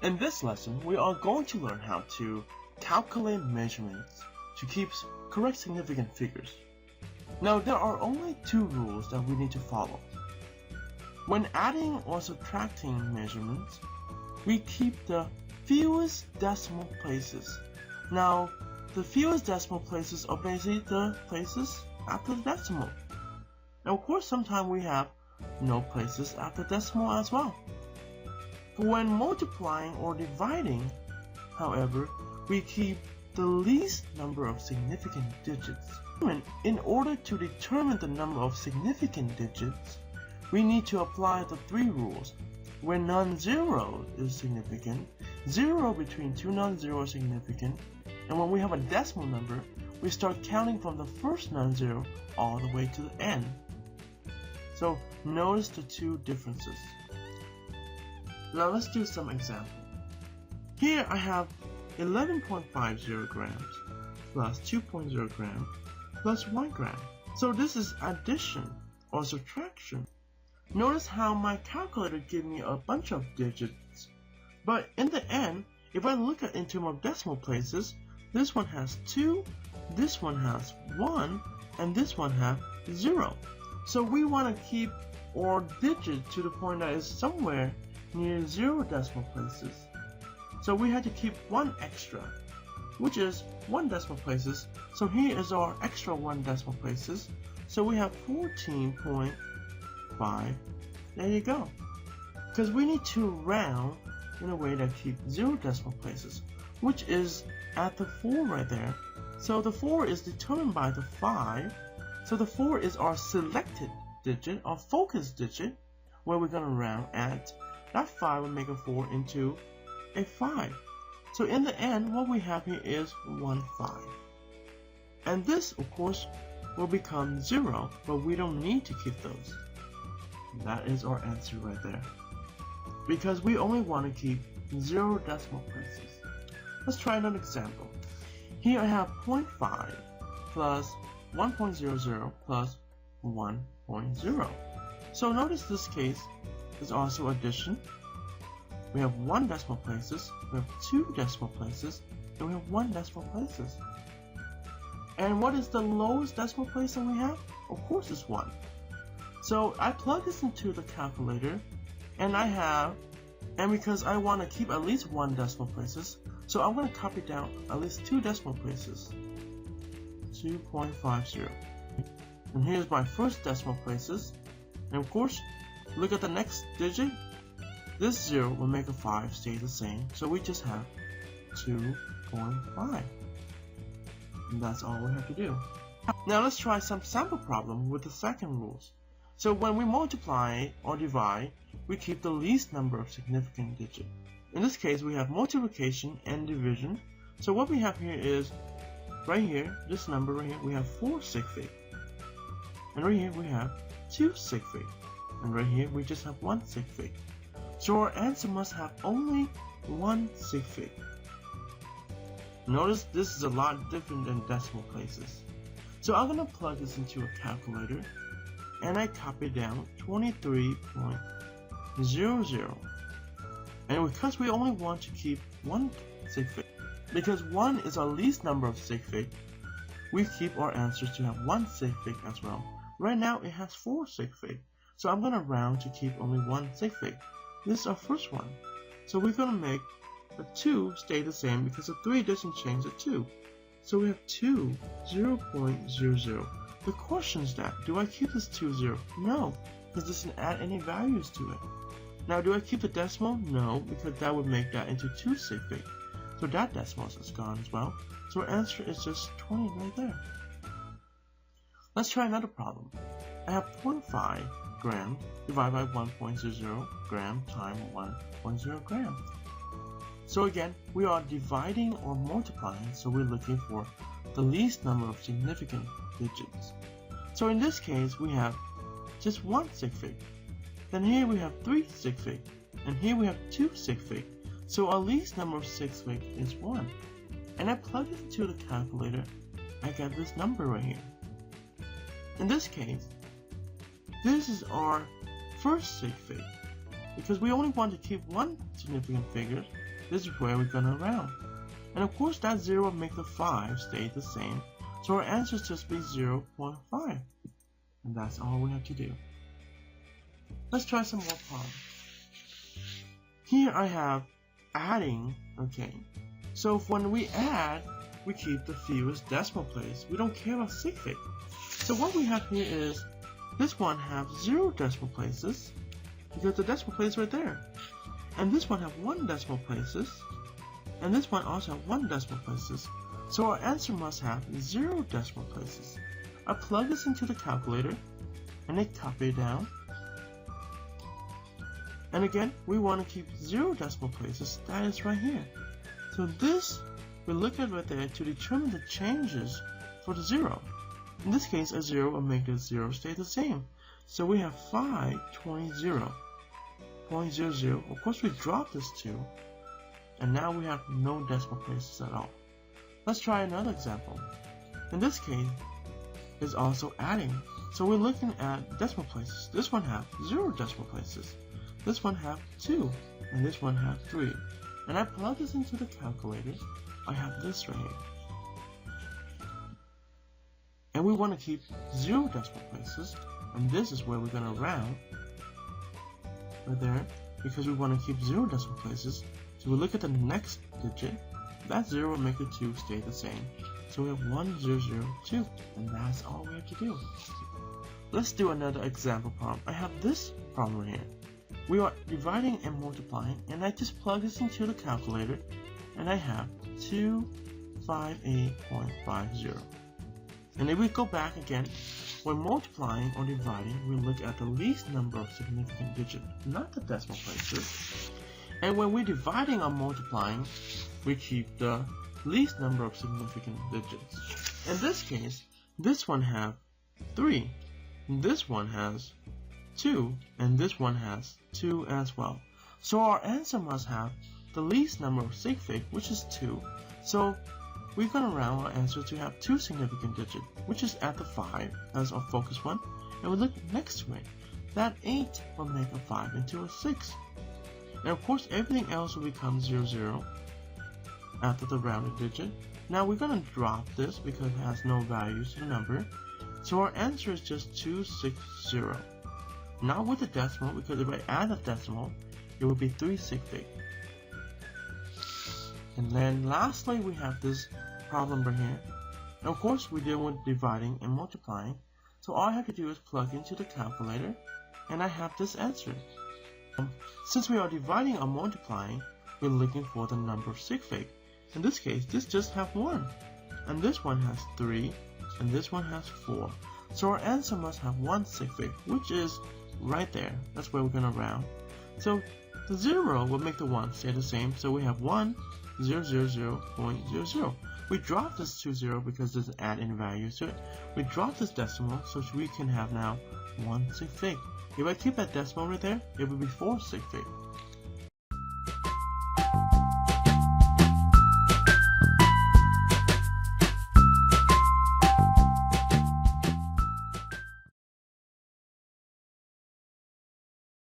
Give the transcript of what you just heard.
In this lesson, we are going to learn how to calculate measurements to keep correct significant figures. Now, there are only two rules that we need to follow. When adding or subtracting measurements, we keep the fewest decimal places. Now, the fewest decimal places are basically the places after the decimal. Now, of course, sometimes we have no places after decimal as well. For when multiplying or dividing, however, we keep the least number of significant digits. In order to determine the number of significant digits, we need to apply the three rules. Where non-zero is significant, 0 between two non-zero is significant, and when we have a decimal number, we start counting from the first non-zero all the way to the end. So notice the two differences. Now let's do some examples. Here I have 11.50 grams plus 2.0 grams plus 1 gram. So this is addition or subtraction. Notice how my calculator gives me a bunch of digits, but in the end, if I look at in terms of decimal places, this one has 2, this one has 1, and this one has 0. So we want to keep our digit to the point that is somewhere near 0 decimal places. So we had to keep 1 extra, which is 1 decimal places. So here is our extra 1 decimal places. So we have 14.5. There you go. Because we need to round in a way that keeps 0 decimal places, which is at the 4 right there. So the 4 is determined by the 5. So the 4 is our selected digit, our focus digit, where we're going to round at. That 5 will make a 4 into a 5. So in the end, what we have here is 1, 5. And this, of course, will become 0, but we don't need to keep those. That is our answer right there. Because we only want to keep 0 decimal places. Let's try another example. Here I have 0.5 plus 1.00 plus 1.0. So notice this case is also addition. We have 1 decimal places, we have 2 decimal places, and we have 1 decimal places. And what is the lowest decimal place that we have? Of course it's 1. So I plug this into the calculator, and because I want to keep at least 1 decimal places, so I'm going to copy down at least 2 decimal places. 2.50. And here's my first decimal places. And of course, look at the next digit. This 0 will make a 5 stay the same, so we just have 2.5. And that's all we have to do. Now let's try some sample problem with the second rules. So when we multiply or divide, we keep the least number of significant digits. In this case, we have multiplication and division. So what we have here is, right here, this number right here, we have 4 sig fig. And right here we have 2 sig fig. And right here we just have 1 sig fig. So our answer must have only 1 sig fig. Notice this is a lot different than decimal places. So I'm going to plug this into a calculator, and I copy down 23.00. And because we only want to keep 1 sig fig, because 1 is our least number of sig fig, we keep our answers to have 1 sig fig as well. Right now it has 4 sig fig, so I'm going to round to keep only 1 sig fig. This is our first one. So we're going to make the 2 stay the same because the 3 doesn't change the 2. So we have 2, 0.00. The question is that, do I keep this 2, 0? No, because this doesn't add any values to it. Now, do I keep the decimal? No, because that would make that into 2 sig fig. So that decimal is gone as well. So our answer is just 20 right there. Let's try another problem. I have 0.5 grams divided by 1.00 gram times 1.0 gram. So again, we are dividing or multiplying, so we're looking for the least number of significant digits. So in this case, we have just 1 sig fig. Then here we have 3 sig fig, and here we have 2 sig fig. So our least number of sig fig is 1. And I plug it into the calculator, I get this number right here. In this case, this is our first sig fig, because we only want to keep 1 significant figure, this is where we're gonna round. And of course that 0 will make the 5 stay the same, so our answer is just be 0.5. And that's all we have to do. Let's try some more problems. Here I have adding, okay. So when we add, we keep the fewest decimal place. We don't care about sig fig. So what we have here is, this one have 0 decimal places, because the decimal place is right there. And this one have 1 decimal places, and this one also have 1 decimal places. So our answer must have 0 decimal places. I plug this into the calculator, and I copy it down. And again, we want to keep 0 decimal places, that is right here. So this, we look at right there to determine the changes for the 0. In this case, a 0 will make the 0 stay the same. So we have 5.0. Of course we drop this 2, and now we have no decimal places at all. Let's try another example. In this case, is also adding. So we're looking at decimal places. This one have 0 decimal places. This one have 2, and this one have 3. And I plug this into the calculator. I have this right here. And we want to keep 0 decimal places, and this is where we're going to round right there, because we want to keep 0 decimal places. So we look at the next digit. That 0 will make the 2 stay the same. So we have 1002, and that's all we have to do. Let's do another example problem. I have this problem right here. We are dividing and multiplying, and I just plug this into the calculator, and I have 258.50. And if we go back again, when multiplying or dividing, we look at the least number of significant digits, not the decimal places. And when we're dividing or multiplying, we keep the least number of significant digits. In this case, this one have 3, this one has 2, and this one has 2 as well. So our answer must have the least number of sig fig, which is 2. So we're going to round our answer to have 2 significant digits, which is at the 5 as our focus one. And we look next to it. That 8 will make a 5 into a 6. And of course everything else will become 00 after the rounded digit. Now we're going to drop this because it has no values to the number. So our answer is just 260. Not with the decimal, because if I add a decimal, it would be 3 sig fig. And then lastly, we have this problem right here. And of course, we deal with dividing and multiplying. So all I have to do is plug into the calculator, and I have this answer. Since we are dividing or multiplying, we're looking for the number of sig fig. In this case, this just have 1, and this one has 3, and this one has 4. So our answer must have 1 sig fig, which is right there. That's where we're going to round. So the 0 will make the 1 stay the same, so we have 1,000.00. We drop this to 0 because it doesn't add any values to it. We drop this decimal so we can have now 1 sig fig. If I keep that decimal right there, it would be 4 sig fig.